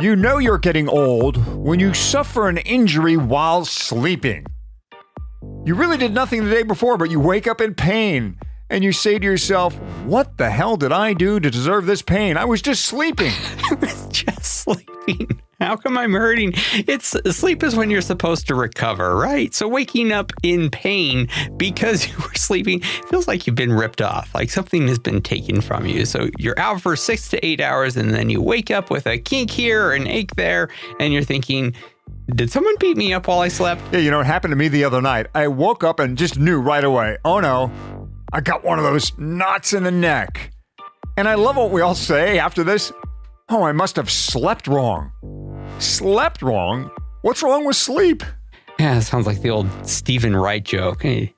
You know you're getting old when you suffer an injury while sleeping. You really did nothing the day before, but you wake up in pain and you say to yourself, what the hell did I do to deserve this pain? I was just sleeping. I was just sleeping. How come I'm hurting? Sleep is when you're supposed to recover, right? So waking up in pain because you were sleeping feels like you've been ripped off, like something has been taken from you. So you're out for 6 to 8 hours and then you wake up with a kink here or an ache there and you're thinking, did someone beat me up while I slept? Yeah, you know, it happened to me the other night. I woke up and just knew right away, oh no, I got one of those knots in the neck. And I love what we all say after this. Oh, I must have slept wrong. Slept wrong? What's wrong with sleep? Yeah, it sounds like the old Stephen Wright joke. Hey,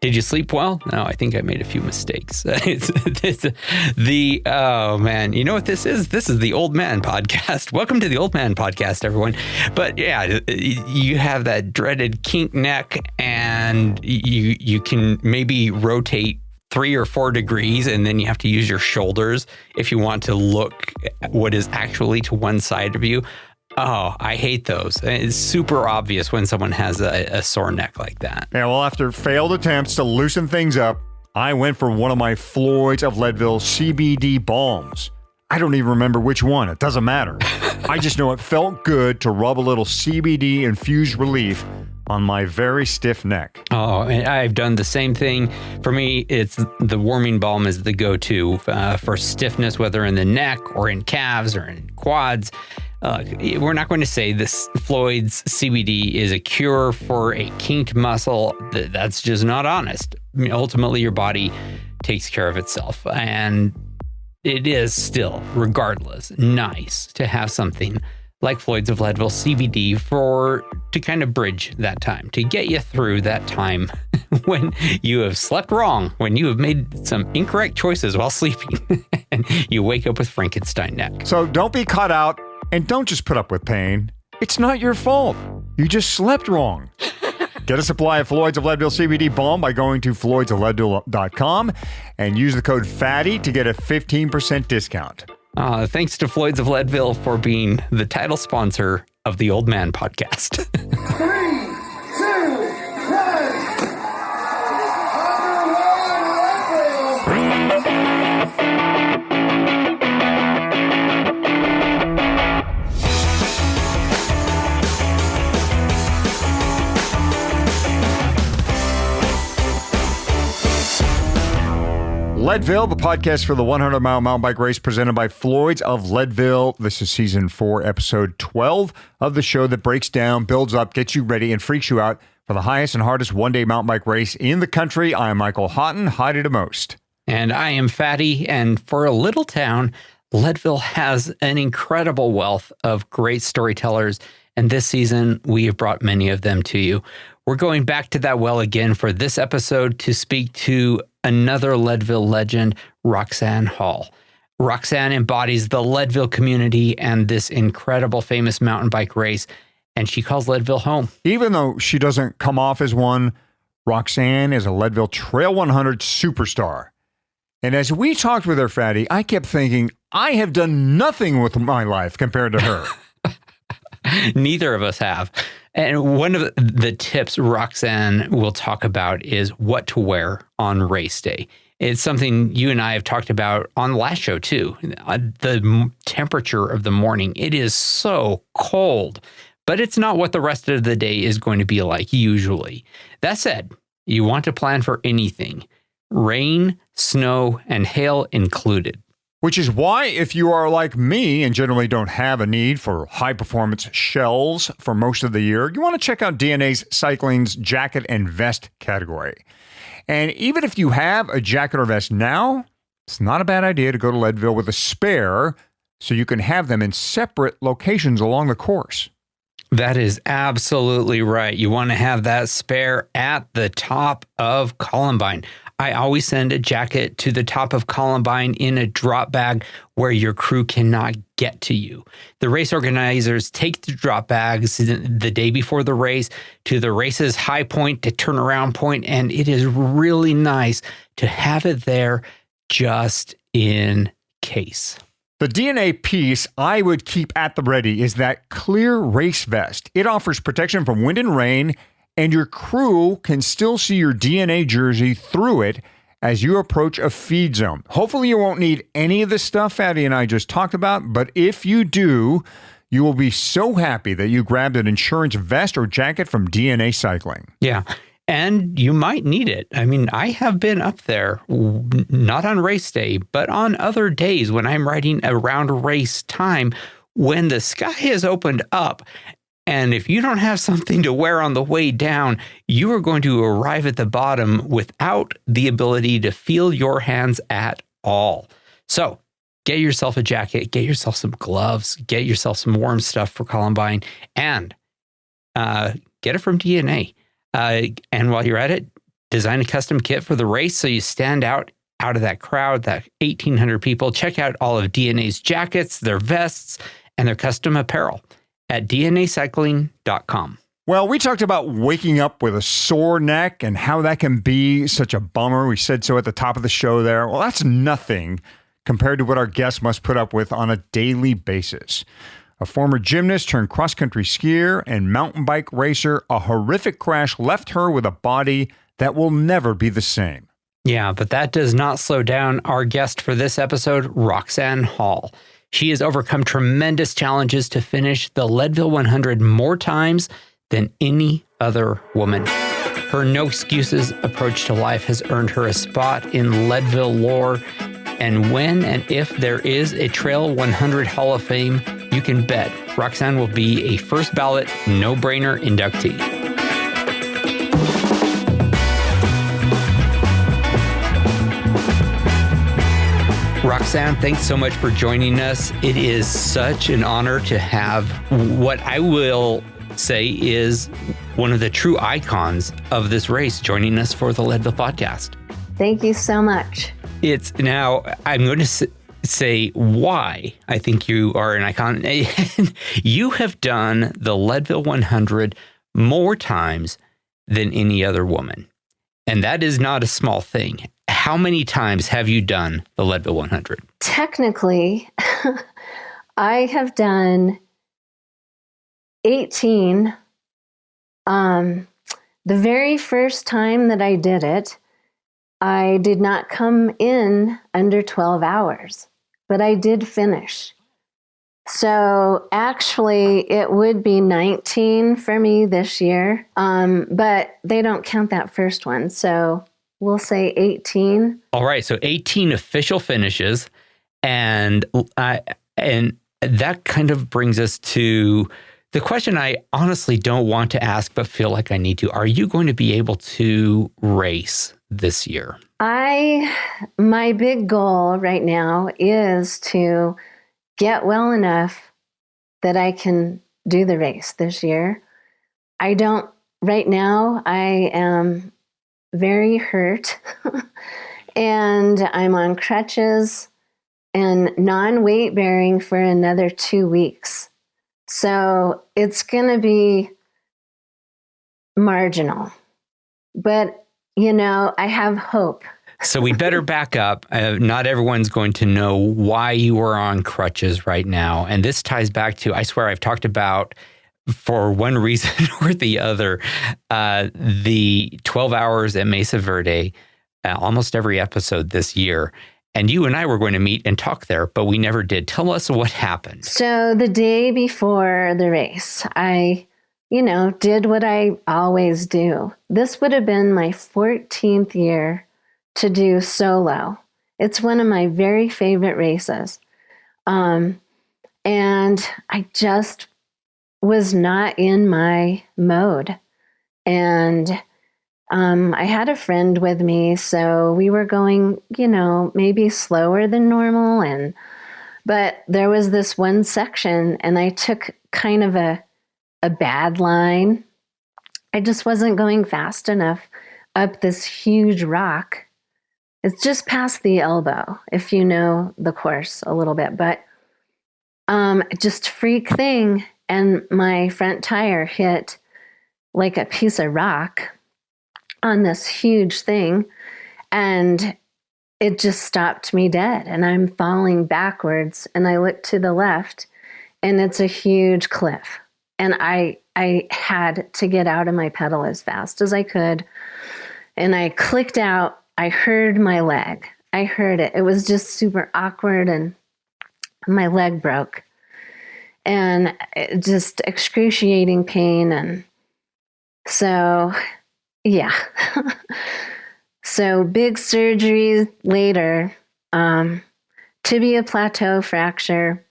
did you sleep well? No, I think I made a few mistakes. Oh man, you know what this is? This is the Old Man Podcast. Welcome to the Old Man Podcast, everyone. But yeah, you have that dreaded kink neck and you can maybe rotate 3 or 4 degrees, and then you have to use your shoulders if you want to look at what is actually to one side of you. Oh, I hate those. It's super obvious when someone has a sore neck like that. Yeah, well, after failed attempts to loosen things up, I went for one of my Floyd's of Leadville CBD balms. I don't even remember which one. It doesn't matter. I just know it felt good to rub a little CBD infused relief on my very stiff neck. Oh, and I've done the same thing. For me, it's the warming balm is the go-to for stiffness, whether in the neck or in calves or in quads. We're not going to say this Floyd's CBD is a cure for a kinked muscle. That's just not honest. I mean, ultimately, your body takes care of itself. And it is still, regardless, nice to have something like Floyd's of Leadville CBD to kind of bridge that time, to get you through that time when you have slept wrong, when you have made some incorrect choices while sleeping, and you wake up with Frankenstein neck. So don't be caught out and don't just put up with pain. It's not your fault. You just slept wrong. Get a supply of Floyd's of Leadville CBD balm by going to floydsofleadville.com and use the code FATTY to get a 15% discount. Thanks to Floyd's of Leadville for being the title sponsor of the Old Man Podcast. 3, 2, 1. Leadville, the podcast for the 100-mile mountain bike race presented by Floyd's of Leadville. This is season 4, episode 12 of the show that breaks down, builds up, gets you ready, and freaks you out for the highest and hardest one-day mountain bike race in the country. I'm Michael Houghton, Heidi to most. And I am Fatty, and for a little town, Leadville has an incredible wealth of great storytellers, and this season, we have brought many of them to you. We're going back to that well again for this episode to speak to another Leadville legend, Roxanne Hall. Roxanne embodies the Leadville community and this incredible famous mountain bike race, and she calls Leadville home. Even though she doesn't come off as one, Roxanne is a Leadville Trail 100 superstar. And as we talked with her, Fatty, I kept thinking, I have done nothing with my life compared to her. Neither of us have. And one of the tips Roxanne will talk about is what to wear on race day. It's something you and I have talked about on the last show, too. The temperature of the morning, it is so cold, but it's not what the rest of the day is going to be like usually. That said, you want to plan for anything, rain, snow, and hail included. Which is why, if you are like me and generally don't have a need for high-performance shells for most of the year, you want to check out DNA's Cycling's jacket and vest category. And even if you have a jacket or vest now, it's not a bad idea to go to Leadville with a spare so you can have them in separate locations along the course. That is absolutely right. You want to have that spare at the top of Columbine. I always send a jacket to the top of Columbine in a drop bag where your crew cannot get to you. The race organizers take the drop bags the day before the race to the race's high point, to turnaround point, and it is really nice to have it there just in case. The DNA piece I would keep at the ready is that clear race vest. It offers protection from wind and rain, and your crew can still see your DNA jersey through it as you approach a feed zone. Hopefully you won't need any of the stuff Fatty and I just talked about, but if you do, you will be so happy that you grabbed an insurance vest or jacket from DNA Cycling. Yeah. And you might need it. I mean, I have been up there, not on race day, but on other days when I'm riding around race time, when the sky has opened up. And if you don't have something to wear on the way down, you are going to arrive at the bottom without the ability to feel your hands at all. So get yourself a jacket, get yourself some gloves, get yourself some warm stuff for Columbine, and get it from DNA. And while you're at it, design a custom kit for the race so you stand out of that crowd, that 1,800 people. Check out all of DNA's jackets, their vests, and their custom apparel at dnacycling.com. Well, we talked about waking up with a sore neck and how that can be such a bummer. We said so at the top of the show there. Well, that's nothing compared to what our guests must put up with on a daily basis. A former gymnast turned cross-country skier and mountain bike racer, a horrific crash left her with a body that will never be the same. Yeah, but that does not slow down our guest for this episode, Roxanne Hall. She has overcome tremendous challenges to finish the Leadville 100 more times than any other woman. Her no-excuses approach to life has earned her a spot in Leadville lore. And when and if there is a Trail 100 Hall of Fame, you can bet Roxanne will be a first ballot, no-brainer inductee. Roxanne, thanks so much for joining us. It is such an honor to have what I will say is one of the true icons of this race joining us for the Leadville podcast. Thank you so much. It's now, I'm going to say why I think you are an icon. You have done the Leadville 100 more times than any other woman. And that is not a small thing. How many times have you done the Leadville 100? Technically, I have done 18. The very first time that I did it, I did not come in under 12 hours, but I did finish. So actually, it would be 19 for me this year, but they don't count that first one. So we'll say 18. All right, so 18 official finishes, and that kind of brings us to the question I honestly don't want to ask, but feel like I need to. Are you going to be able to race this year? My big goal right now is to get well enough that I can do the race this year. Right now, I am very hurt and I'm on crutches and non-weight bearing for another 2 weeks. So it's going to be marginal, but I have hope. So we better back up. Not everyone's going to know why you are on crutches right now. And this ties back to, I swear I've talked about, for one reason or the other, the 12 hours at Mesa Verde, almost every episode this year. And you and I were going to meet and talk there, but we never did. Tell us what happened. So the day before the race, I did what I always do. This would have been my 14th year to do solo. It's one of my very favorite races. And I just was not in my mode. And I had a friend with me, so we were going, maybe slower than normal. But there was this one section, and I took kind of a bad line. I just wasn't going fast enough up this huge rock. It's just past the elbow, if you know the course a little bit. But just freak thing, and my front tire hit like a piece of rock on this huge thing, and it just stopped me dead, and I'm falling backwards, and I look to the left, and it's a huge cliff. And I had to get out of my pedal as fast as I could. And I clicked out. I heard my leg. I heard it. It was just super awkward, and my leg broke. And just excruciating pain. And so, yeah. So big surgery later, tibia plateau fracture.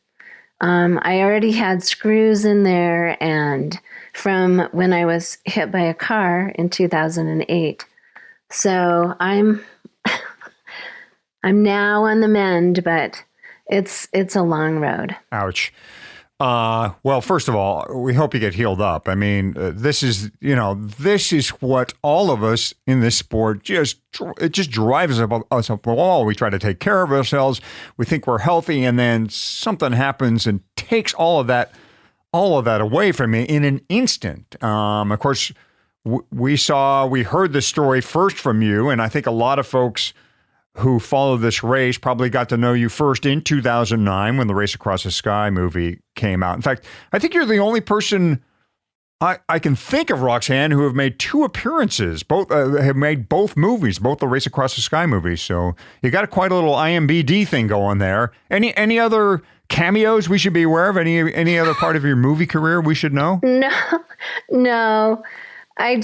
I already had screws in there, and from when I was hit by a car in 2008. So I'm now on the mend, but it's a long road. Ouch. Well, first of all, we hope you get healed up. I mean, this is what all of us in this sport it just drives us up the wall. We try to take care of ourselves. We think we're healthy, and then something happens and takes all of that away from you in an instant. Of course, we heard the story first from you, and I think a lot of folks who followed this race probably got to know you first in 2009 when the Race Across the Sky movie came out. In fact, I think you're the only person I can think of, Roxanne, who have made two appearances. Both have made both movies, both the Race Across the Sky movies. So you got quite a little IMBD thing going there. Any other cameos we should be aware of? Any other part of your movie career we should know? No. I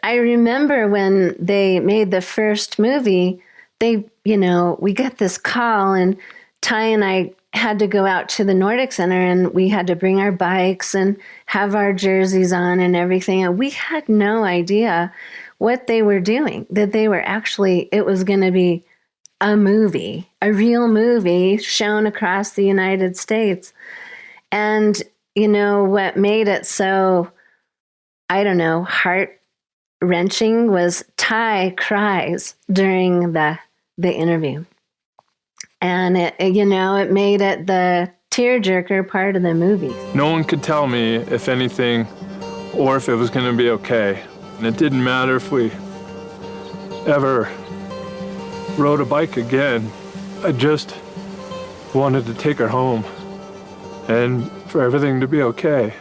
remember when they made the first movie, we got this call, and Ty and I had to go out to the Nordic Center, and we had to bring our bikes and have our jerseys on and everything. And we had no idea what they were doing, that they were it was going to be a movie, a real movie shown across the United States. And, what made it so, I don't know, heart-wrenching was Ty cries during the interview. And it made it the tearjerker part of the movie. No one could tell me if anything or if it was going to be okay. And it didn't matter if we ever rode a bike again. I just wanted to take her home and for everything to be okay.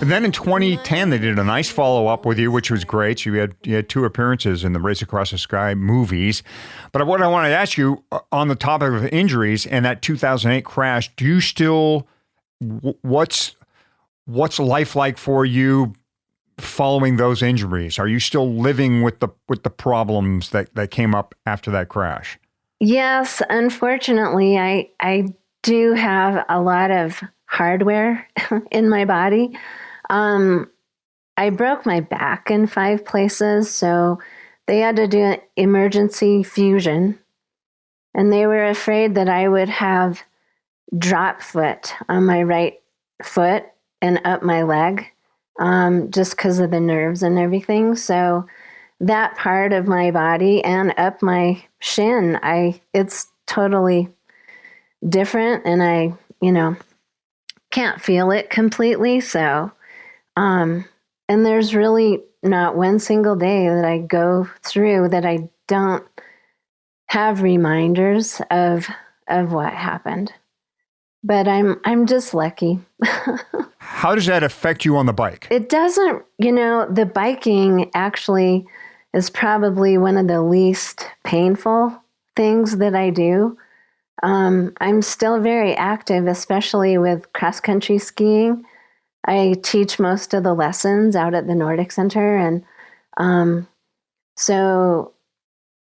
And then in 2010, they did a nice follow-up with you, which was great. So you had two appearances in the Race Across the Sky movies. But what I wanted to ask you on the topic of injuries and that 2008 crash, do you still, what's life like for you following those injuries? Are you still living with the problems that came up after that crash? Yes, unfortunately, I do have a lot of hardware in my body. I broke my back in 5 places, so they had to do an emergency fusion, and they were afraid that I would have drop foot on my right foot and up my leg, just because of the nerves and everything. So that part of my body and up my shin, it's totally different, and I, can't feel it completely. So, and there's really not one single day that I go through that I don't have reminders of what happened. But I'm just lucky. How does that affect you on the bike? It doesn't, the biking actually is probably one of the least painful things that I do. I'm still very active, especially with cross-country skiing. I teach most of the lessons out at the Nordic Center. And so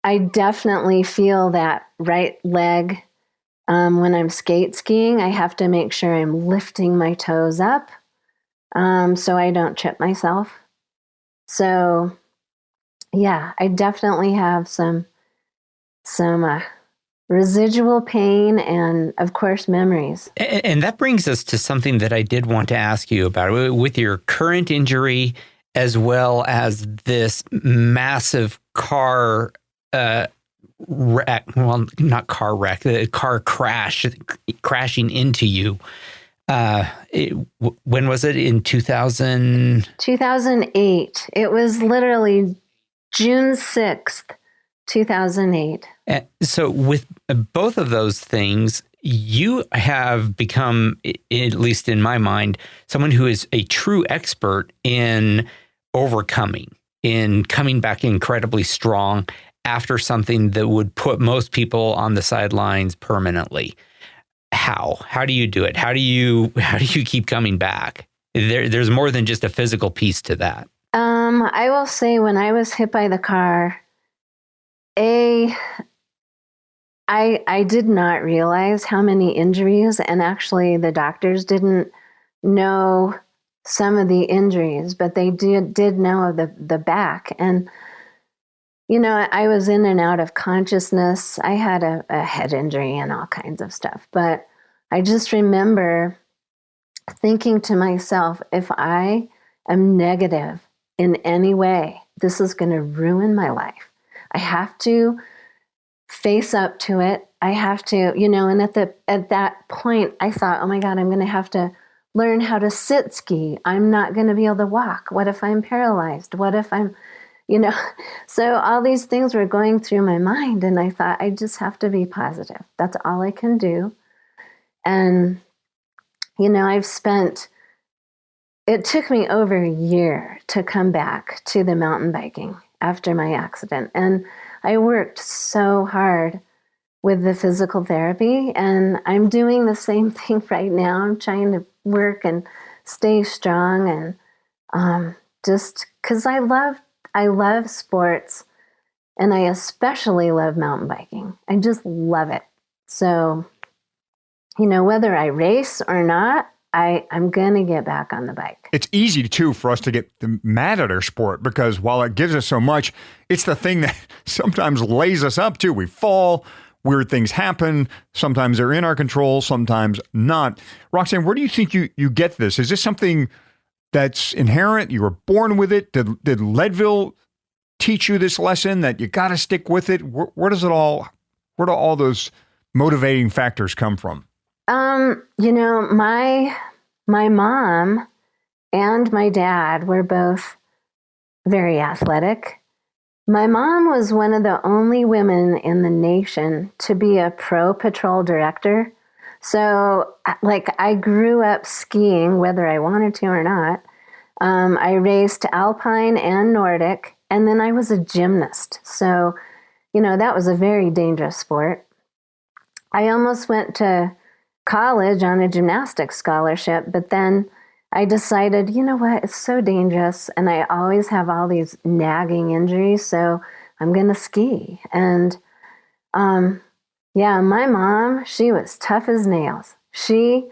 I definitely feel that right leg when I'm skate skiing. I have to make sure I'm lifting my toes up so I don't trip myself. So, yeah, I definitely have some residual pain and, of course, memories. And that brings us to something that I did want to ask you about. With your current injury, as well as this massive car wreck, well, not car wreck, the car crashing into you. When was it? In 2000? 2008. It was literally June 6th 2008. So with both of those things, you have become, at least in my mind, someone who is a true expert in overcoming, in coming back incredibly strong after something that would put most people on the sidelines permanently. How do you do it? How do you keep coming back? There's more than just a physical piece to that. I will say when I was hit by the car, I did not realize how many injuries, and actually the doctors didn't know some of the injuries, but they did know of the back. And, I was in and out of consciousness. I had a head injury and all kinds of stuff. But I just remember thinking to myself, if I am negative in any way, this is going to ruin my life. I have to face up to it. I have to, and at that point, I thought, oh my God, I'm going to have to learn how to sit ski. I'm not going to be able to walk. What if I'm paralyzed? What if I'm, so all these things were going through my mind. And I thought, I just have to be positive. That's all I can do. And, it took me over a year to come back to the mountain biking after my accident. And I worked so hard with the physical therapy, and I'm doing the same thing right now. I'm trying to work and stay strong, and just because I love sports, and I especially love mountain biking. I just love it. So, whether I race or not, I'm going to get back on the bike. It's easy, too, for us to get mad at our sport because while it gives us so much, it's the thing that sometimes lays us up, too. We fall, weird things happen. Sometimes they're in our control, sometimes not. Roxanne, where do you think you get this? Is this something that's inherent? You were born with it? Did Leadville teach you this lesson that you got to stick with it? Where do all those motivating factors come from? My mom and my dad were both very athletic. My mom was one of the only women in the nation to be a pro patrol director. So, I grew up skiing, whether I wanted to or not. I raced alpine and Nordic, and then I was a gymnast. So, that was a very dangerous sport. I almost went to college on a gymnastics scholarship, but then I decided, it's so dangerous, and I always have all these nagging injuries, so I'm going to ski. And my mom, she was tough as nails. She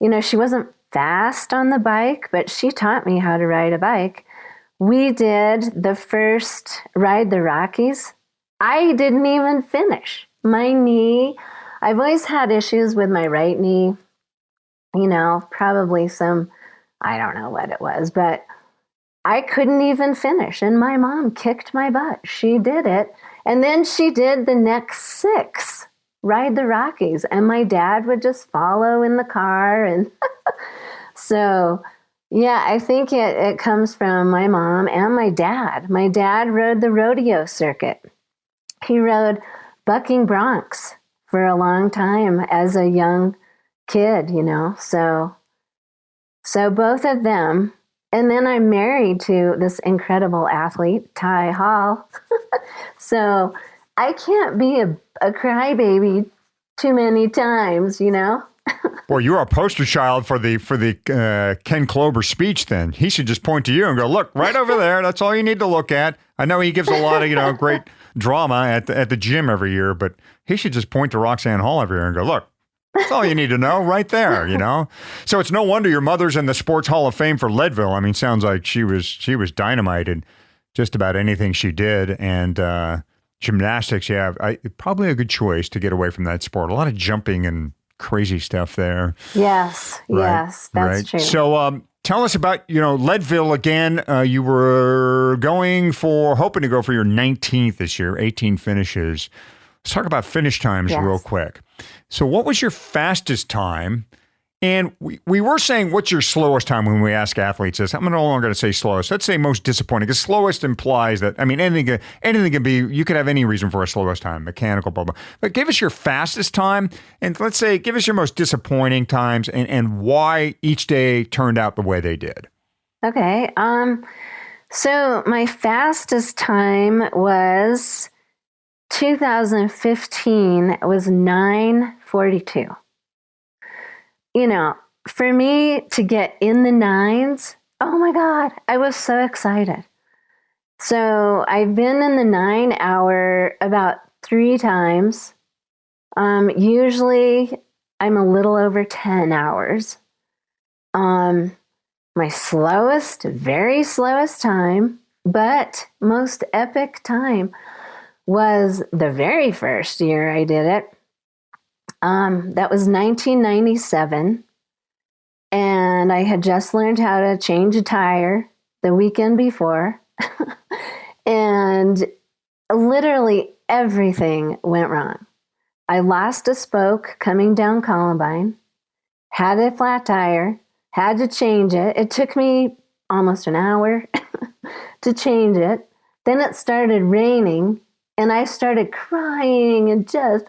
wasn't fast on the bike, but she taught me how to ride a bike. We did the first Ride the Rockies. I didn't even finish. My knee, I've always had issues with my right knee, probably some, I don't know what it was, but I couldn't even finish. And my mom kicked my butt. She did it. And then she did the next 6, Ride the Rockies. And my dad would just follow in the car. And so, I think it comes from my mom and my dad. My dad rode the rodeo circuit. He rode bucking broncs for a long time as a young kid, so both of them. And then I'm married to this incredible athlete, Ty Hall. So I can't be a crybaby too many times, Well, you're a poster child for the Ken Klober speech then. He should just point to you and go, look, right over there. That's all you need to look at. I know he gives a lot of, great drama at the gym every year, but he should just point to Roxanne Hall every year and go, look, that's all you need to know right there, So it's no wonder your mother's in the Sports Hall of Fame for Leadville. I mean, sounds like she was dynamite in just about anything she did. And gymnastics, probably a good choice to get away from that sport. A lot of jumping and crazy stuff there. Yes, right? Yes, that's true. So tell us about, Leadville again. You were hoping to go for your 19th this year, 18 finishes. Let's talk about finish times real quick. So what was your fastest time? And we were saying, what's your slowest time when we ask athletes this? I'm no longer going to say slowest. Let's say most disappointing, because slowest implies that, I mean, anything can be, you could have any reason for a slowest time, mechanical, blah, blah. But give us your fastest time, and let's say, give us your most disappointing times and why each day turned out the way they did. Okay. So my fastest time was 2015. It was 9:42. For me to get in the nines, oh my God, I was so excited. So I've been in the 9 hour about 3 times. Usually I'm a little over 10 hours. My slowest, very slowest time, but most epic time was the very first year I did it. That was 1997, and I had just learned how to change a tire the weekend before, and literally everything went wrong. I lost a spoke coming down Columbine, had a flat tire, had to change it. It took me almost an hour to change it. Then it started raining, and I started crying and just,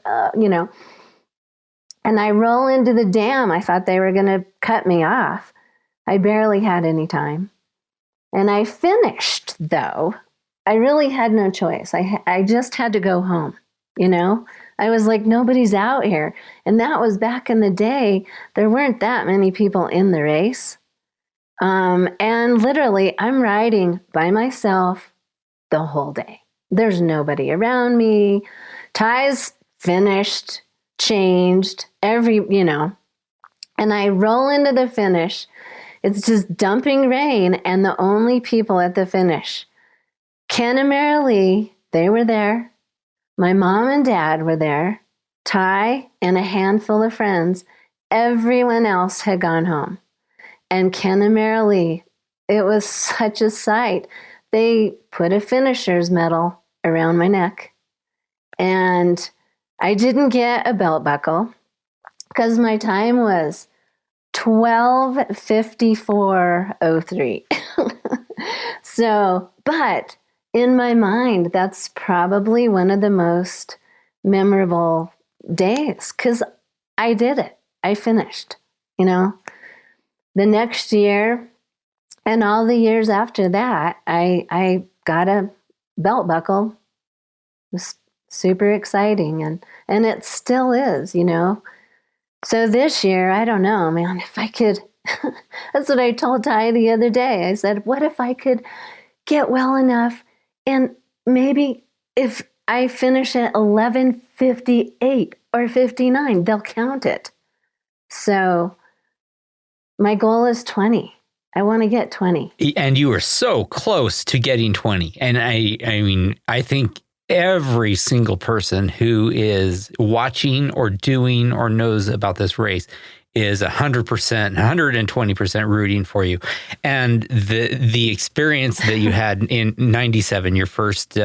and I roll into the dam. I thought they were going to cut me off. I barely had any time. And I finished, though. I really had no choice. I just had to go home, I was like, nobody's out here. And that was back in the day. There weren't that many people in the race. And literally, I'm riding by myself the whole day. There's nobody around me. Ties finished, changed, and I roll into the finish. It's just dumping rain, and the only people at the finish, Ken and Mary Lee, they were there. My mom and dad were there. Ty and a handful of friends. Everyone else had gone home. And Ken and Mary Lee, it was such a sight. They put a finisher's medal around my neck. And I didn't get a belt buckle because my time was 12:54:03. So, but in my mind, that's probably one of the most memorable days because I did it. I finished, The next year and all the years after that, I got a belt buckle. It was super exciting, and it still is, So this year, I don't know, man, if I could, that's what I told Ty the other day. I said, what if I could get well enough and maybe if I finish at 11:58 or 59, they'll count it. So my goal is 20. I want to get 20. And you were so close to getting 20. And I think every single person who is watching or doing or knows about this race is 100%, 120% rooting for you. And the experience that you had in 97, your first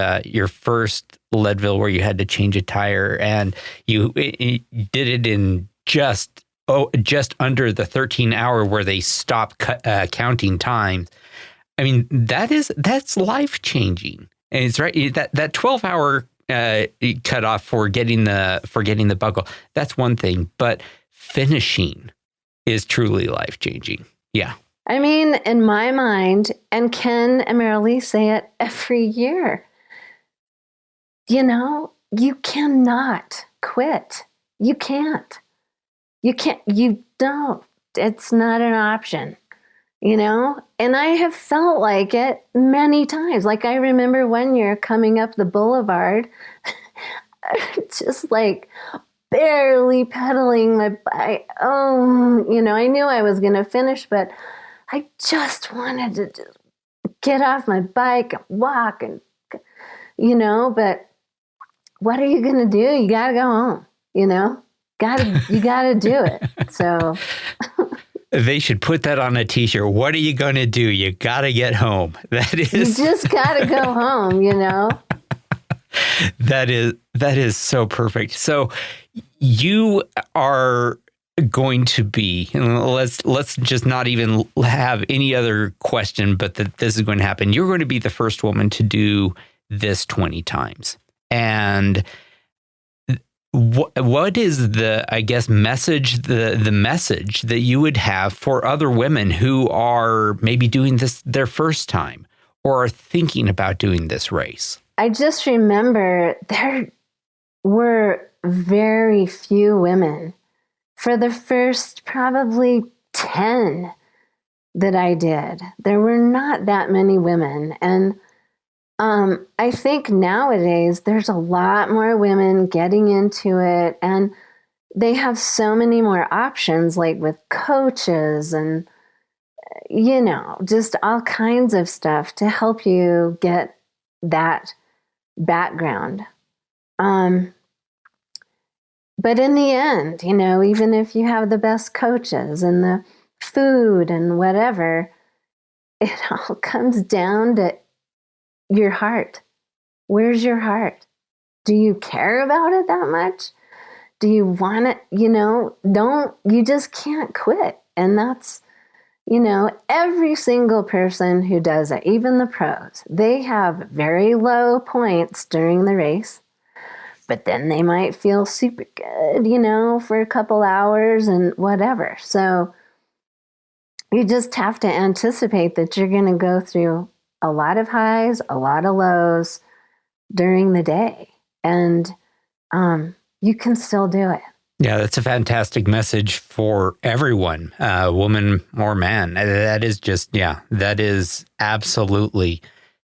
Leadville, where you had to change a tire, and you did it in just under the 13 hour where they stop counting times. I mean, that's life changing. And it's right that 12 hour cutoff for getting the buckle. That's one thing, but finishing is truly life changing. Yeah. I mean, in my mind, and Ken and Mary Lee say it every year, you cannot quit. You can't. You don't. It's not an option, And I have felt like it many times. Like I remember one year coming up the boulevard, just like barely pedaling my bike. Oh, I knew I was going to finish, but I just wanted to just get off my bike and walk and, but what are you going to do? You got to go home, you got to do it. So they should put that on a t-shirt. What are you going to do? You got to get home. You just got to go home, That is so perfect. So you are going to be, and let's just not even have any other question, but that this is going to happen. You're going to be the first woman to do this 20 times. And what is the, I guess, message, the message that you would have for other women who are maybe doing this their first time or are thinking about doing this race? I just remember there were very few women for the first probably 10 that I did. There were not that many women. And I think nowadays there's a lot more women getting into it, and they have so many more options, like with coaches and, just all kinds of stuff to help you get that background. But in the end, even if you have the best coaches and the food and whatever, it all comes down to your heart. Where's your heart? Do you care about it that much? Do you want it? You just can't quit. And that's, every single person who does it, even the pros, they have very low points during the race. But then they might feel super good, for a couple hours and whatever. So you just have to anticipate that you're going to go through a lot of highs, a lot of lows during the day. And you can still do it. Yeah, that's a fantastic message for everyone, woman or man. That is absolutely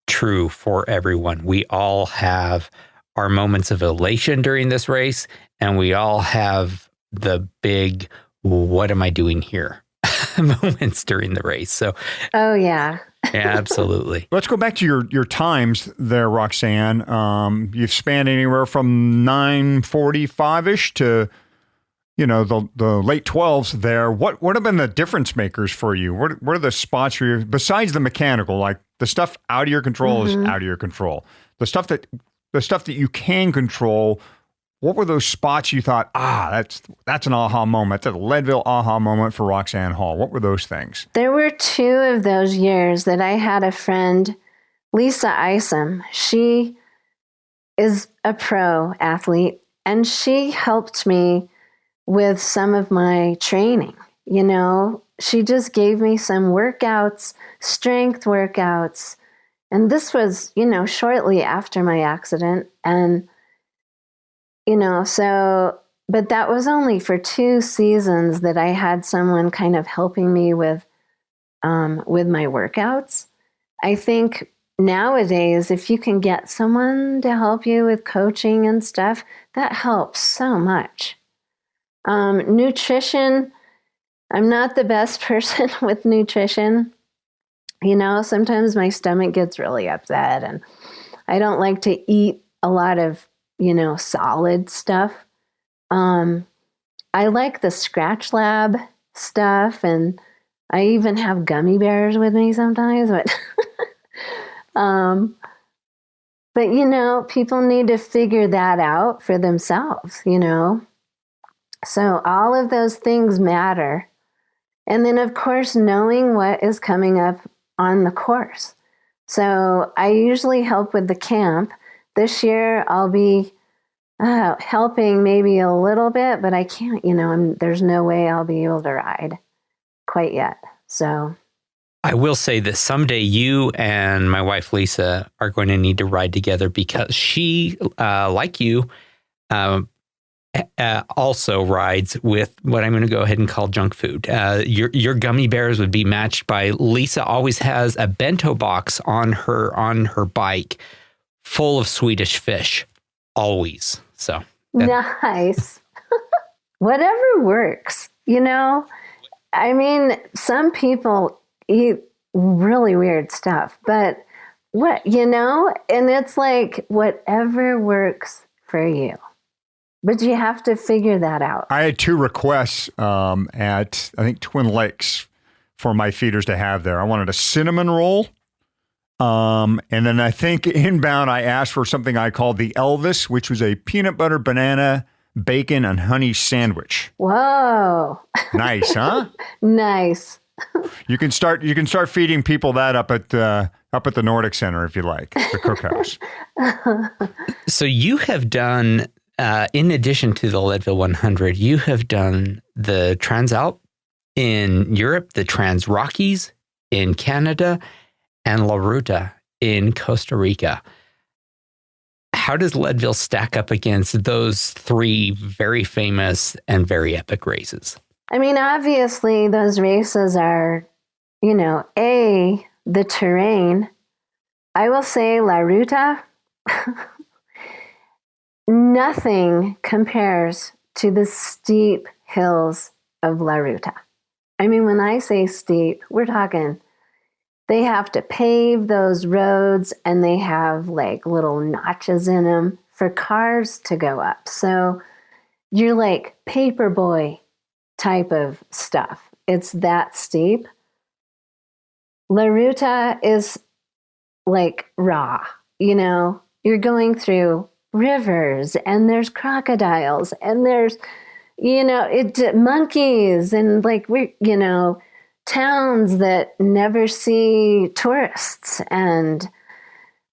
true for everyone. We all have our moments of elation during this race, and we all have the big, what am I doing here moments during the race. So, oh, yeah. Yeah, absolutely. Let's go back to your times there, Roxanne. You've spanned anywhere from 9:45-ish to, the late 12s there. What have been the difference makers for you? What are the spots for you, besides the mechanical, like the stuff out of your control is out of your control. The stuff that you can control, what were those spots you thought, that's an aha moment? That's a Leadville aha moment for Roxanne Hall. What were those things? There were 2 of those years that I had a friend, Lisa Isom. She is a pro athlete, and she helped me with some of my training. She just gave me some workouts, strength workouts. And this was, shortly after my accident. And, but that was only for 2 seasons that I had someone kind of helping me with my workouts. I think nowadays, if you can get someone to help you with coaching and stuff, that helps so much. Nutrition, I'm not the best person with nutrition. Sometimes my stomach gets really upset, and I don't like to eat a lot of, solid stuff. I like the Scratch Lab stuff, and I even have gummy bears with me sometimes. But people need to figure that out for themselves, So all of those things matter. And then, of course, knowing what is coming up on the course. So I usually help with the camp. This year I'll be helping maybe a little bit, but I can't, there's no way I'll be able to ride quite yet. So I will say that someday you and my wife, Lisa, are going to need to ride together, because she, like you, also rides with what I'm going to go ahead and call junk food. Your gummy bears would be matched by Lisa. Always has a bento box on her bike, full of Swedish fish, always. So nice. Whatever works. I mean, some people eat really weird stuff, but and it's like whatever works for you. But you have to figure that out. I had 2 requests at, I think, Twin Lakes for my feeders to have there. I wanted a cinnamon roll. And then I think inbound, I asked for something I called the Elvis, which was a peanut butter banana bacon and honey sandwich. Whoa. Nice, huh? Nice. You can start feeding people that up at the Nordic Center if you like, the cookhouse. So you have done, in addition to the Leadville 100, you have done the Transalp in Europe, the Trans Rockies in Canada, and La Ruta in Costa Rica. How does Leadville stack up against those three very famous and very epic races? I mean, obviously, those races are, the terrain. I will say La Ruta, nothing compares to the steep hills of La Ruta. I mean, when I say steep, we're talking, they have to pave those roads and they have like little notches in them for cars to go up. So you're like paperboy type of stuff. It's that steep. La Ruta is like raw, you're going through rivers and there's crocodiles and there's, monkeys and like, towns that never see tourists. And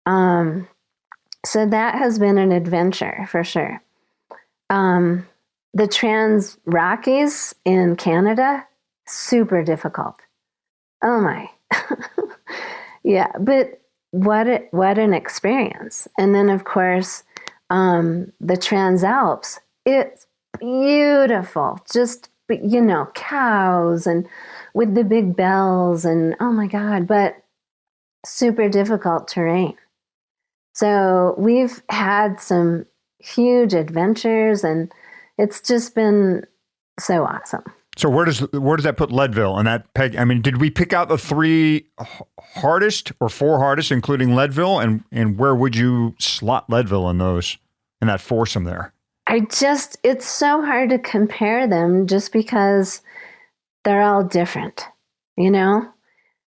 so that has been an adventure for sure. The Trans Rockies in Canada, super difficult. Oh my. Yeah, but what an experience. And then of course, the Transalps, it's beautiful. Just, cows and with the big bells and oh my God, but super difficult terrain. So we've had some huge adventures and it's just been so awesome. So where does that put Leadville in that peg? I mean, did we pick out the three hardest or four hardest, including Leadville? And where would you slot Leadville in that foursome there? It's so hard to compare them just because they're all different,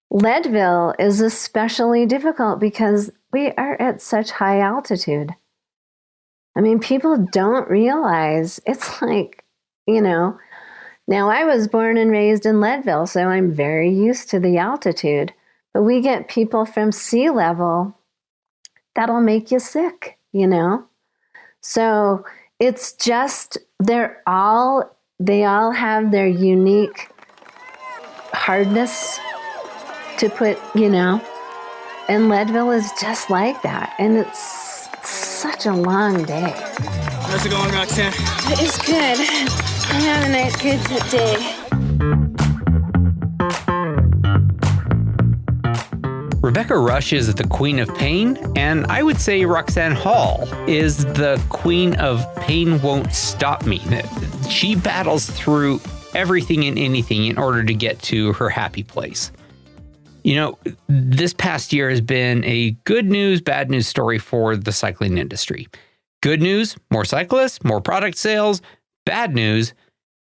Leadville is especially difficult because we are at such high altitude. I mean, people don't realize it's like, now I was born and raised in Leadville, so I'm very used to the altitude, but we get people from sea level that'll make you sick, So it's just, they all have their unique hardness to put, and Leadville is just like that. And it's such a long day. How's it going, Roxanne? It's good. I'm having a good day. Rebecca Rush is the queen of pain, and I would say Roxanne Hall is the queen of pain won't stop me. She battles through everything and anything in order to get to her happy place. This past year has been a good news, bad news story for the cycling industry. Good news, more cyclists, more product sales. Bad news,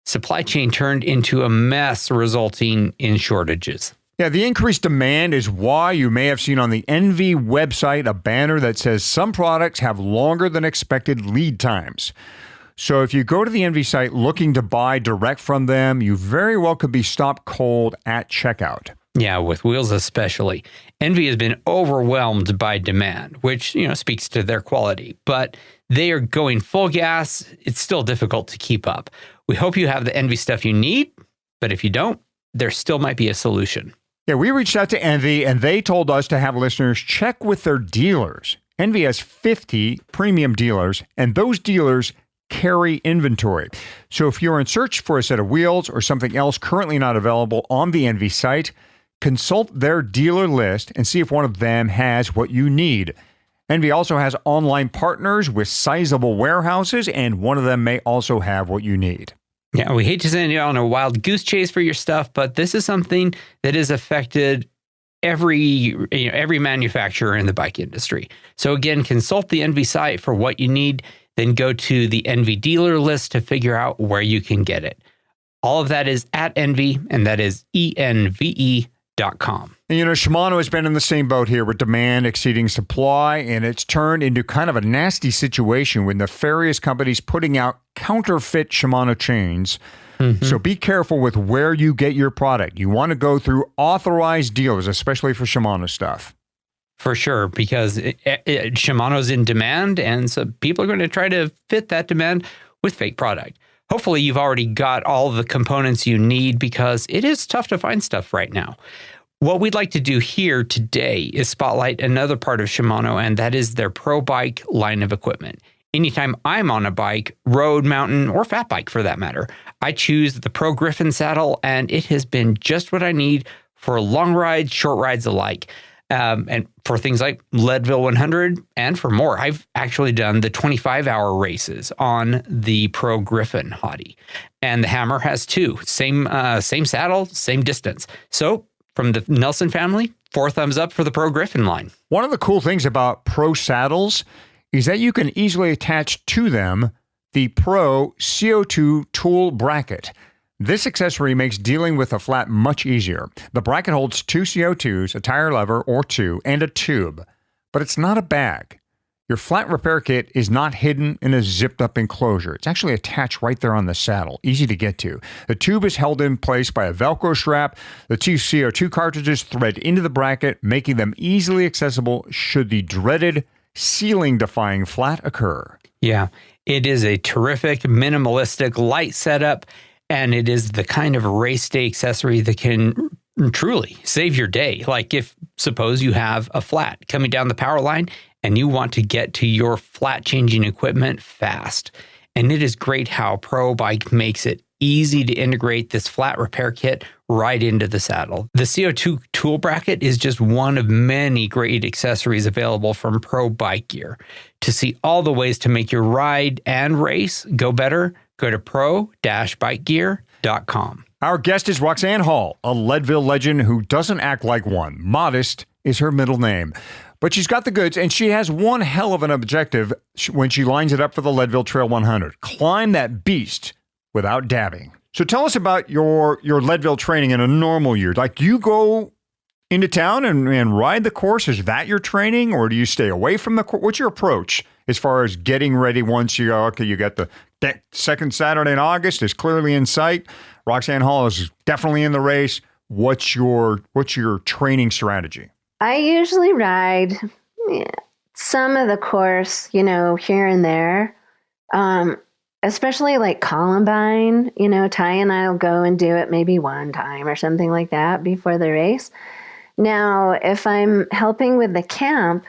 supply chain turned into a mess, resulting in shortages. Yeah, the increased demand is why you may have seen on the Envy website a banner that says some products have longer than expected lead times. So if you go to the Envy site looking to buy direct from them, you very well could be stopped cold at checkout. Yeah, with wheels especially. Envy has been overwhelmed by demand, which, speaks to their quality. But they are going full gas. It's still difficult to keep up. We hope you have the Envy stuff you need, but if you don't, there still might be a solution. Yeah, we reached out to Envy, and they told us to have listeners check with their dealers. Envy has 50 premium dealers, and those dealers carry inventory. So if you're in search for a set of wheels or something else currently not available on the Envy site, consult their dealer list and see if one of them has what you need. Envy also has online partners with sizable warehouses, and one of them may also have what you need. Yeah, we hate to send you on a wild goose chase for your stuff, but this is something that has affected every manufacturer in the bike industry. So again, consult the Envy site for what you need, then go to the Envy dealer list to figure out where you can get it. All of that is at Envy, and that is ENVE.com. And, Shimano has been in the same boat here with demand exceeding supply, and it's turned into kind of a nasty situation with nefarious companies putting out counterfeit Shimano chains. So be careful with where you get your product. You want to go through authorized dealers, especially for Shimano stuff. For sure, because Shimano's in demand, and so people are going to try to fit that demand with fake product. Hopefully, you've already got all the components you need, because it is tough to find stuff right now. What we'd like to do here today is spotlight another part of Shimano, and that is their Pro Bike line of equipment. Anytime I'm on a bike, road, mountain, or fat bike for that matter, I choose the Pro Griffin saddle, and it has been just what I need for long rides, short rides alike. And for things like Leadville 100 and for more. I've actually done the 25-hour races on the Pro Griffin Hottie. And the Hammer has two. Same saddle, same distance. So from the Nelson family, 4 thumbs up for the Pro Griffin line. One of the cool things about Pro saddles is that you can easily attach to them the Pro CO2 tool bracket. This accessory makes dealing with a flat much easier. The bracket holds 2 CO2s, a tire lever or 2, and a tube. But it's not a bag. Your flat repair kit is not hidden in a zipped up enclosure. It's actually attached right there on the saddle, easy to get to. The tube is held in place by a Velcro strap. The 2 CO2 cartridges thread into the bracket, making them easily accessible should the dreaded ceiling-defying flat occur. Yeah, it is a terrific, minimalistic, light setup. And it is the kind of race day accessory that can truly save your day. Like if, suppose you have a flat coming down the power line and you want to get to your flat changing equipment fast. And it is great how Pro Bike makes it easy to integrate this flat repair kit right into the saddle. The CO2 tool bracket is just one of many great accessories available from Pro Bike Gear. To see all the ways to make your ride and race go better, go to pro-bikegear.com. Our guest is Roxanne Hall, a Leadville legend who doesn't act like one. Modest is her middle name. But she's got the goods, and she has one hell of an objective when she lines it up for the Leadville Trail 100. Climb that beast without dabbing. So tell us about your Leadville training in a normal year. Like, do you go into town and ride the course? Is that your training, or do you stay away from the course? What's your approach as far as getting ready once you go, okay, you got the second Saturday in August is clearly in sight. Roxanne Hall is definitely in the race. What's your training strategy? I usually ride some of the course, here and there. Especially like Columbine, Ty and I'll go and do it maybe one time or something like that before the race. Now, if I'm helping with the camp,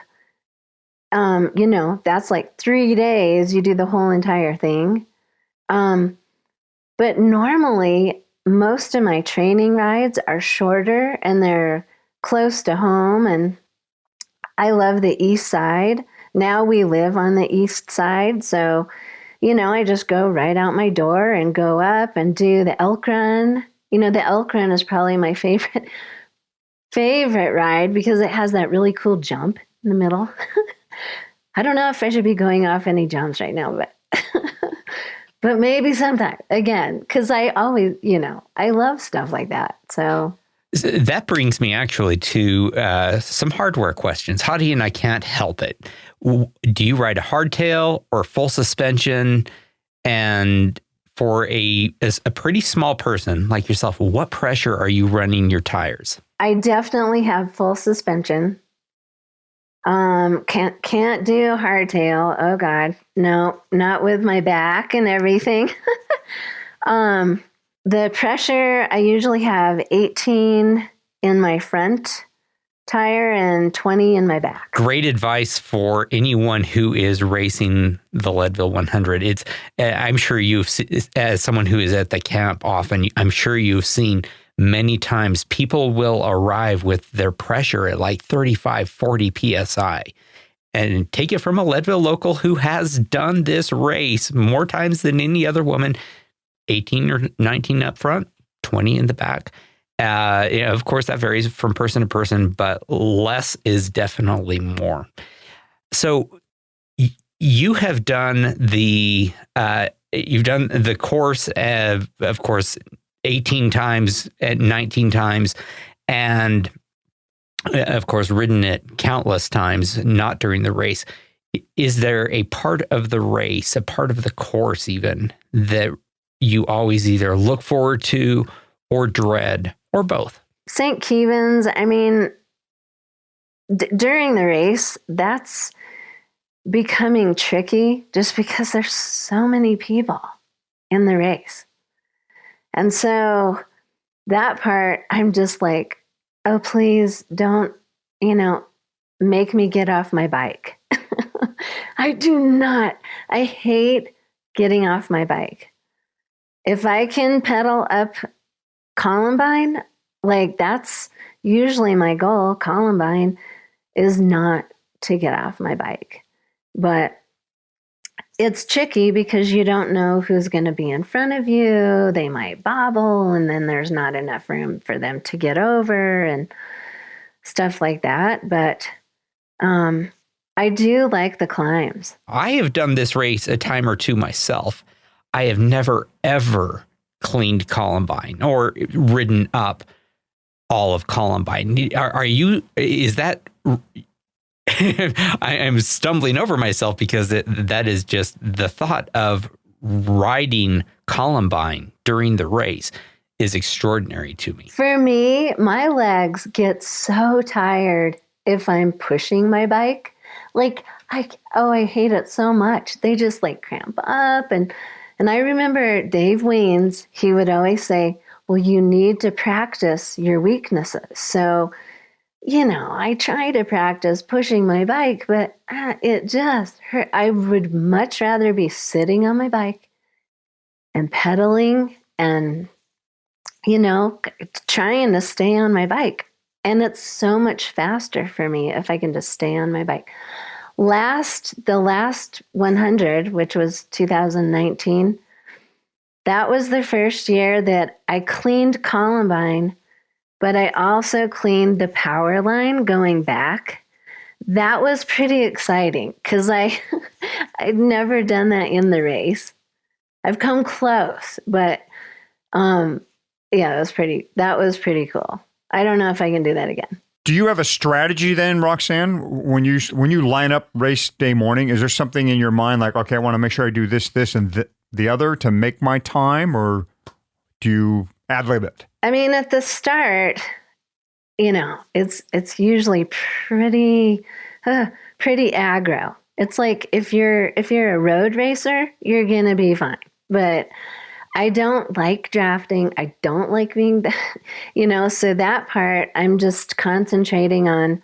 that's like 3 days, you do the whole entire thing. But normally, most of my training rides are shorter and they're close to home. And I love the east side. Now we live on the east side. So, I just go right out my door and go up and do the elk run. The elk run is probably my favorite ride because it has that really cool jump in the middle. I don't know if I should be going off any jumps right now, but maybe sometime again, because I always, I love stuff like that. So that brings me actually to some hardware questions. Hottie and I can't help it. Do you ride a hardtail or full suspension? And for as a pretty small person like yourself, what pressure are you running your tires? I definitely have full suspension. Can't do hardtail. Oh God, no, not with my back and everything. The pressure, I usually have 18 in my front tire and 20 in my back. Great advice for anyone who is racing the Leadville 100. I'm sure as someone who is at the camp often, I'm sure you've seen many times people will arrive with their pressure at like 35, 40 PSI. And take it from a Leadville local who has done this race more times than any other woman. 18 or 19 up front, 20 in the back. Of course, that varies from person to person, but less is definitely more. So you have done the course, of course, 18 times and 19 times. and of course, ridden it countless times, not during the race. Is there a part of the race, a part of the course even, that you always either look forward to or dread, or both? St. Kevin's, I mean, during the race, that's becoming tricky just because there's so many people in the race. And so that part, I'm just like, oh, please don't, make me get off my bike. I hate getting off my bike. If I can pedal up Columbine, like that's usually my goal. Columbine is not to get off my bike, but it's tricky because you don't know who's going to be in front of you. They might bobble, and then there's not enough room for them to get over and stuff like that. But I do like the climbs. I have done this race a time or two myself. I have never, ever cleaned Columbine or ridden up all of Columbine. Is that... I am stumbling over myself because that is just the thought of riding Columbine during the race is extraordinary to me. For me, my legs get so tired if I'm pushing my bike. Like, I hate it so much. They just like cramp up. And I remember Dave Weens, he would always say, well, you need to practice your weaknesses. So, I try to practice pushing my bike, but it just hurt. I would much rather be sitting on my bike and pedaling and, trying to stay on my bike. And it's so much faster for me if I can just stay on my bike. The last 100, which was 2019, that was the first year that I cleaned Columbine, but I also cleaned the power line going back. That was pretty exciting because I'd never done that in the race. I've come close, but that was pretty cool. I don't know if I can do that again. Do you have a strategy then, Roxanne, when you line up race day morning? Is there something in your mind like, okay, I want to make sure I do this, and the other to make my time, or do you ad-lib it? I mean, at the start, it's usually pretty aggro. It's like if you're a road racer, you're gonna be fine. But I don't like drafting. I don't like being, so that part I'm just concentrating on.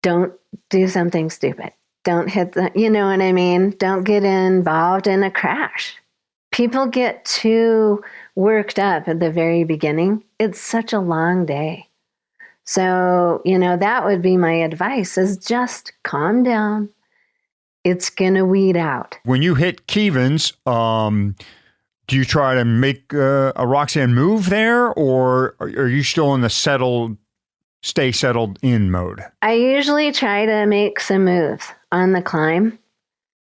Don't do something stupid. Don't hit the, you know what I mean? Don't get involved in a crash. People get too worked up at the very beginning. It's such a long day. So, that would be my advice is just calm down. It's going to weed out. When you hit Kevin's, do you try to make a Roxanne move there, or are you still in the stay settled in mode? I usually try to make some moves on the climb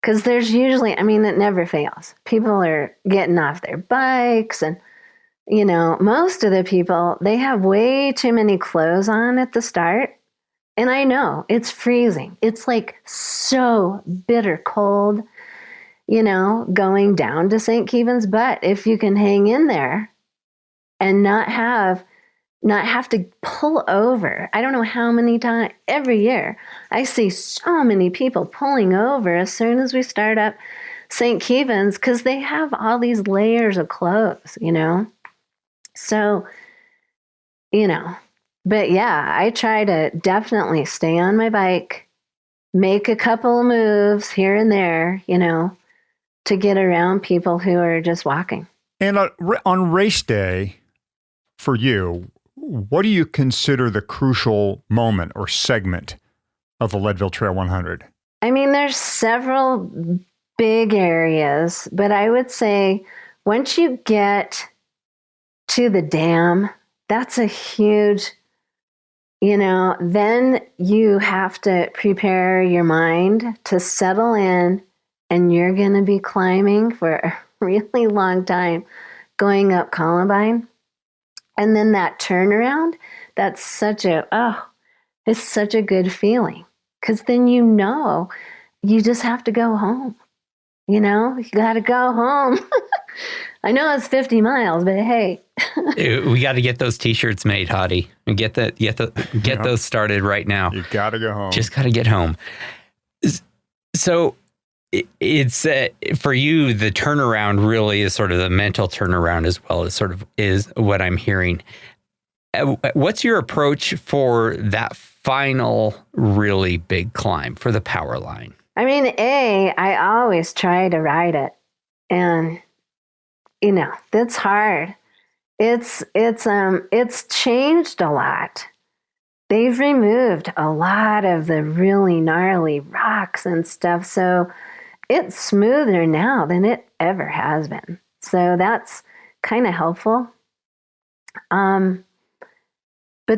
because there's usually, it never fails. People are getting off their bikes and, most of the people, they have way too many clothes on at the start. And I know it's freezing. It's like so bitter cold, going down to St. Kevin's. But if you can hang in there and not have to pull over. I don't know how many times every year I see so many people pulling over as soon as we start up St. Kevin's because they have all these layers of clothes, So, but yeah, I try to definitely stay on my bike, make a couple of moves here and there, to get around people who are just walking. And on race day, for you, what do you consider the crucial moment or segment of the Leadville Trail 100? There's several big areas, but I would say once you get to the dam, that's a huge, then you have to prepare your mind to settle in, and you're going to be climbing for a really long time going up Columbine. And then that turnaround, that's it's such a good feeling. Because then you just have to go home. You got to go home. I know it's 50 miles, but hey. We got to get those T-shirts made, Hottie. And get those started right now. You got to go home. Just got to get home. So it's for you, the turnaround really is sort of the mental turnaround as well as sort of is what I'm hearing. What's your approach for that final really big climb for the power line? I mean, I always try to ride it, and that's hard. It's changed a lot. They've removed a lot of the really gnarly rocks and stuff, so it's smoother now than it ever has been. So that's kind of helpful. But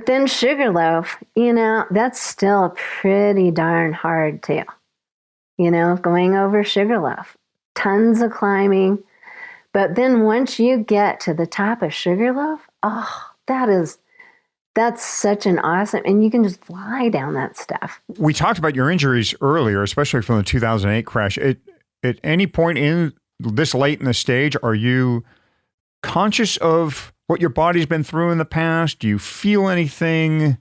then Sugarloaf, that's still pretty darn hard too. Going over Sugarloaf, tons of climbing. But then once you get to the top of Sugarloaf, that's such an awesome, and you can just fly down that stuff. We talked about your injuries earlier, especially from the 2008 crash. At any point in this late in the stage, are you conscious of what your body's been through in the past? Do you feel anything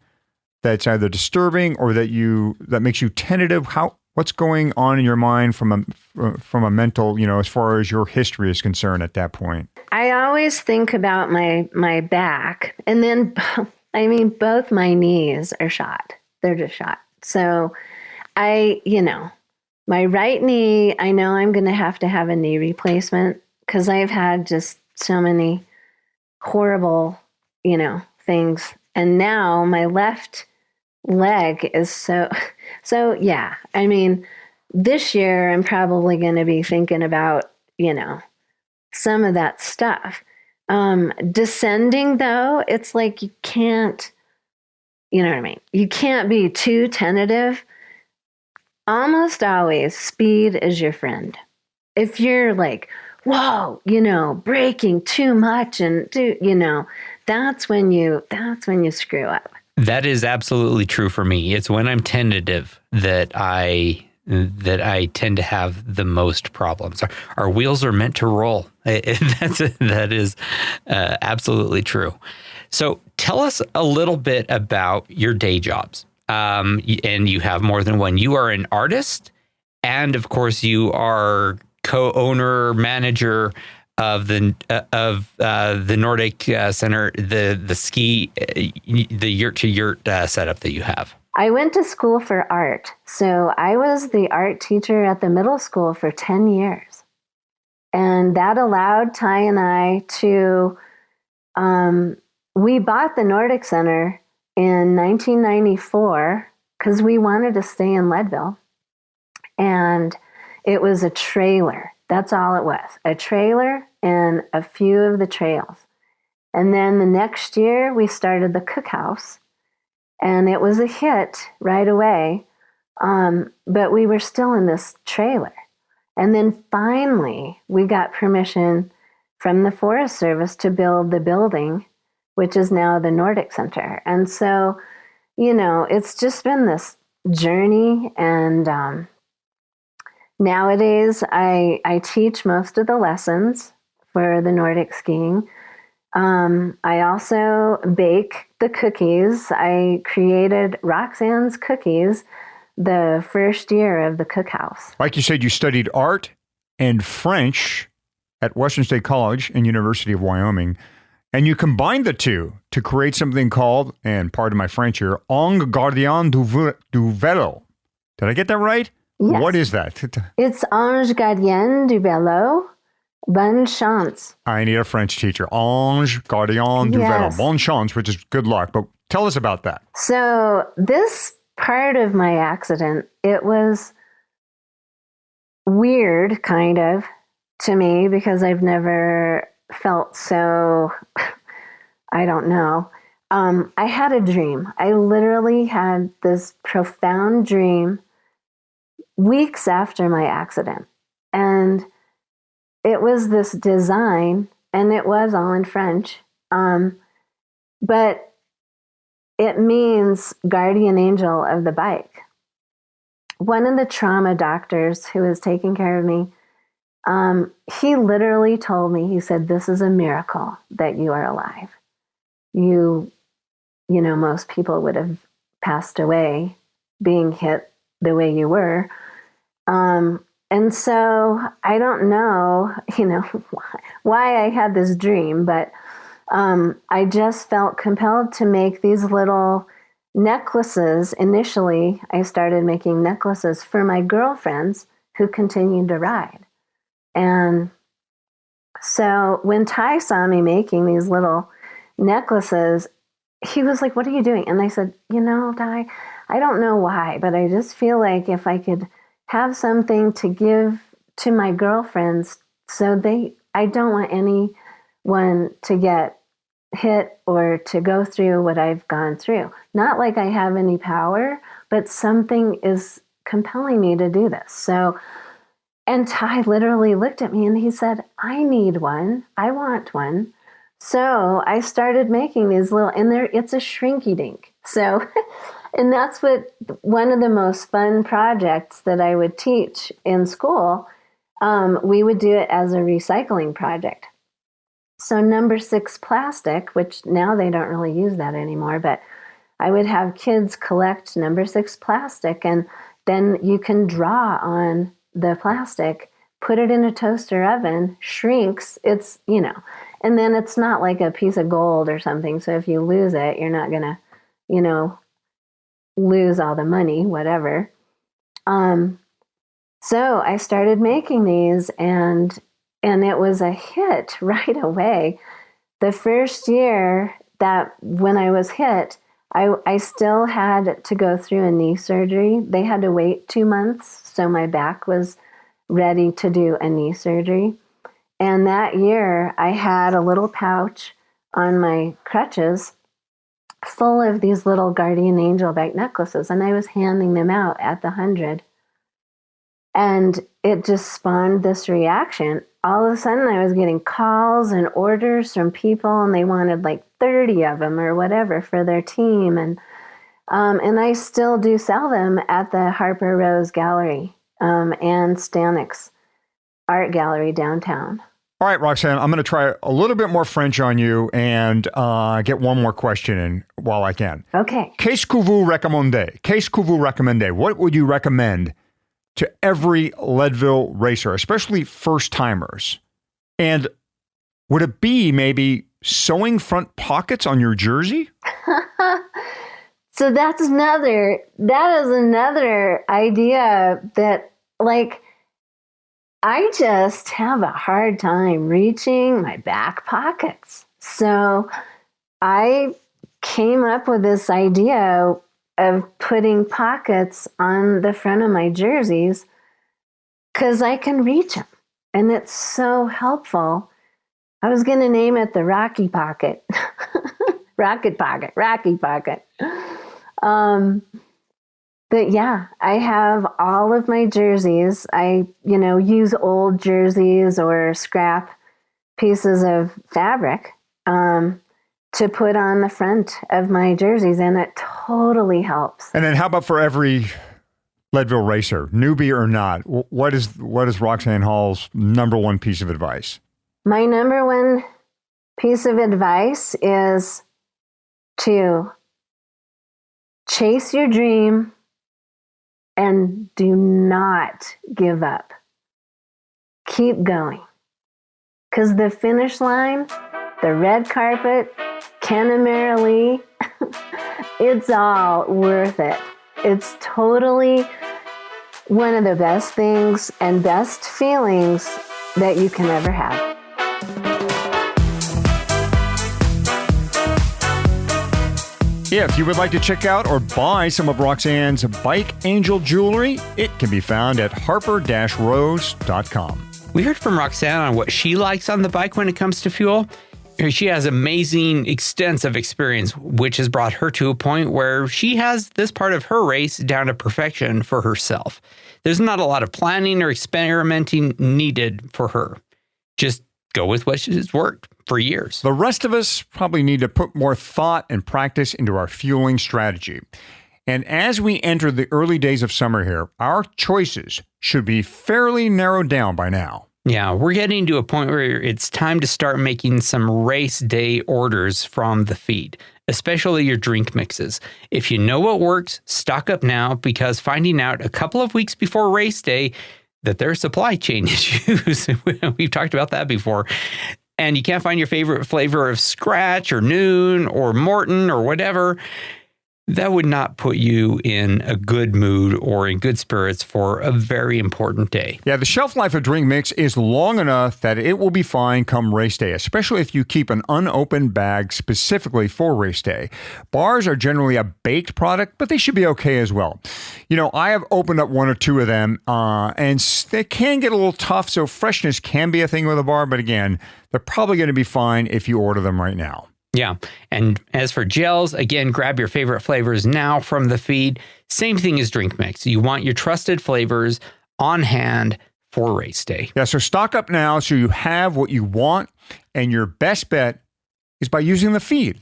that's either disturbing or that makes you tentative? What's going on in your mind from a mental, as far as your history is concerned at that point? I always think about my back, and then, both my knees are shot. They're just shot. So my right knee, I know I'm going to have a knee replacement because I've had just so many horrible, things. And now my left leg is so yeah. This year I'm probably going to be thinking about, some of that stuff. Descending though, it's like you can't, You can't be too tentative. Almost always speed is your friend. If you're like, whoa, braking too much and that's when you screw up. That is absolutely true for me. It's when I'm tentative that I tend to have the most problems. Our wheels are meant to roll. That is absolutely true. So tell us a little bit about your day jobs. And you have more than one. You are an artist, and of course you are co-owner, manager of the Nordic Center, the ski, the yurt to yurt setup that you have. I went to school for art. So I was the art teacher at the middle school for 10 years. And that allowed Ty and I to, we bought the Nordic Center in 1994 because we wanted to stay in Leadville. And it was a trailer. That's all it was. A trailer and a few of the trails. And then the next year we started the cookhouse. And it was a hit right away. But we were still in this trailer. And then finally we got permission from the Forest Service to build the building, which is now the Nordic Center. And so, it's just been this journey. And nowadays, I teach most of the lessons for the Nordic skiing. I also bake the cookies. I created Roxanne's cookies the first year of the cookhouse. Like you said, you studied art and French at Western State College and University of Wyoming, and you combined the two to create something called, and pardon my French here, Ange Gardien du Vélo. Did I get that right? Yes. What is that? It's Ange Gardien du Vélo. Bonne chance. I need a French teacher. Ange Gardien du Vélo. Bonne chance, which is good luck. But tell us about that. So this part of my accident, it was weird, kind of, to me, because I've never felt so, I don't know. I had a dream. I literally had this profound dream weeks after my accident. And it was this design, and it was all in French. but it means guardian angel of the bike. One of the trauma doctors who was taking care of me, he literally told me, he said, this is a miracle that you are alive. You know, most people would have passed away being hit the way you were. And so I don't know, why I had this dream, but I just felt compelled to make these little necklaces. Initially, I started making necklaces for my girlfriends who continued to ride. And so when Ty saw me making these little necklaces, he was like, what are you doing? And I said, Ty, I don't know why, but I just feel like if I could have something to give to my girlfriends, so I don't want anyone to get hit or to go through what I've gone through. Not like I have any power, but something is compelling me to do this. So, and Ty literally looked at me and he said, I need one. I want one. So I started making these little, and it's a shrinky dink. So, and that's one of the most fun projects that I would teach in school. We would do it as a recycling project. So number 6 plastic, which now they don't really use that anymore, but I would have kids collect number 6 plastic, and then you can draw on the plastic, put it in a toaster oven, shrinks, and then it's not like a piece of gold or something. So if you lose it, you're not going to, lose all the money, whatever. So I started making these, and it was a hit right away. The first year that when I was hit, I still had to go through a knee surgery. They had to wait 2 months, so my back was ready to do a knee surgery. And that year, I had a little pouch on my crutches full of these little guardian angel bike necklaces, and I was handing them out at the 100. And it just spawned this reaction. All of a sudden, I was getting calls and orders from people, and they wanted like 30 of them or whatever for their team. And I still do sell them at the Harper Rose Gallery and Stanix Art Gallery downtown. All right, Roxanne, I'm going to try a little bit more French on you and get one more question in while I can. Okay. Qu'est-ce que vous recommandez? Qu'est-ce que vous recommandez? What would you recommend to every Leadville racer, especially first-timers? And would it be maybe sewing front pockets on your jersey? So that is another idea that, like, I just have a hard time reaching my back pockets. So I came up with this idea of putting pockets on the front of my jerseys because I can reach them. And it's so helpful. I was going to name it the Rocky Pocket. Rocky Pocket. But yeah, I have all of my jerseys. I, use old jerseys or scrap pieces of fabric to put on the front of my jerseys, and it totally helps. And then how about for every Leadville racer, newbie or not? What is Roxanne Hall's number one piece of advice? My number one piece of advice is to chase your dream and do not give up. Keep going. Because the finish line, the red carpet, Kenna Lee, it's all worth it. It's totally one of the best things and best feelings that you can ever have. Yeah, if you would like to check out or buy some of Roxanne's Bike Angel jewelry, it can be found at harper-rose.com. We heard from Roxanne on what she likes on the bike when it comes to fuel. She has amazing, extensive experience, which has brought her to a point where she has this part of her race down to perfection for herself. There's not a lot of planning or experimenting needed for her. Just go with what has worked for years. The rest of us probably need to put more thought and practice into our fueling strategy. And as we enter the early days of summer here, our choices should be fairly narrowed down by now. Yeah, we're getting to a point where it's time to start making some race day orders from the feed, especially your drink mixes. If you know what works, stock up now, because finding out a couple of weeks before race day that there are supply chain issues, we've talked about that before, and you can't find your favorite flavor of Scratch or Noon or Morton or whatever, that would not put you in a good mood or in good spirits for a very important day. Yeah, the shelf life of drink mix is long enough that it will be fine come race day, especially if you keep an unopened bag specifically for race day. Bars are generally a baked product, but they should be okay as well. You know, I have opened up one or two of them, and they can get a little tough, so freshness can be a thing with a bar, but again, they're probably going to be fine if you order them right now. Yeah. And as for gels, again, grab your favorite flavors now from the feed. Same thing as drink mix. You want your trusted flavors on hand for race day. Yeah, so stock up now so you have what you want, and your best bet is by using the feed.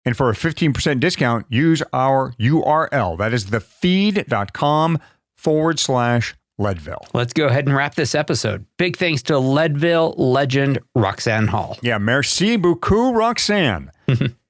And for a 15% discount, use our URL. That is thefeed.com/Leadville. Let's go ahead and wrap this episode. Big thanks to Leadville legend Roxanne Hall. Yeah, merci beaucoup, Roxanne.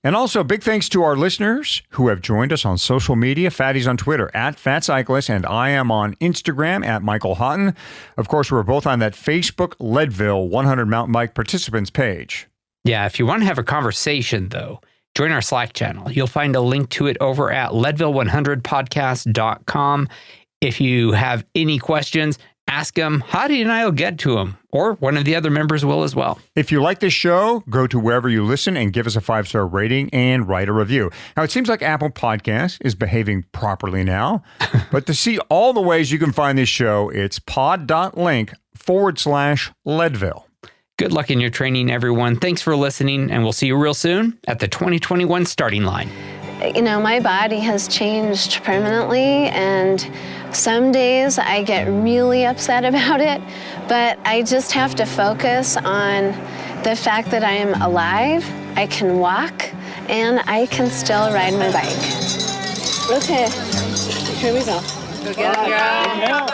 And also, big thanks to our listeners who have joined us on social media. Fatty's on Twitter @FatCyclist, and I am on Instagram @Michael Houghton. Of course, we're both on that Facebook Leadville 100 Mountain Bike Participants page. Yeah, if you want to have a conversation, though, join our Slack channel. You'll find a link to it over at Leadville100podcast.com. If you have any questions, ask them. Hadi and I will get to them, or one of the other members will as well. If you like this show, go to wherever you listen and give us a 5-star rating and write a review. Now, it seems like Apple Podcasts is behaving properly now, but to see all the ways you can find this show, it's pod.link/Leadville. Good luck in your training, everyone. Thanks for listening, and we'll see you real soon at the 2021 starting line. You know, my body has changed permanently, and some days I get really upset about it, but I just have to focus on the fact that I am alive, I can walk, and I can still ride my bike. Okay, here we go. Go get it, girl.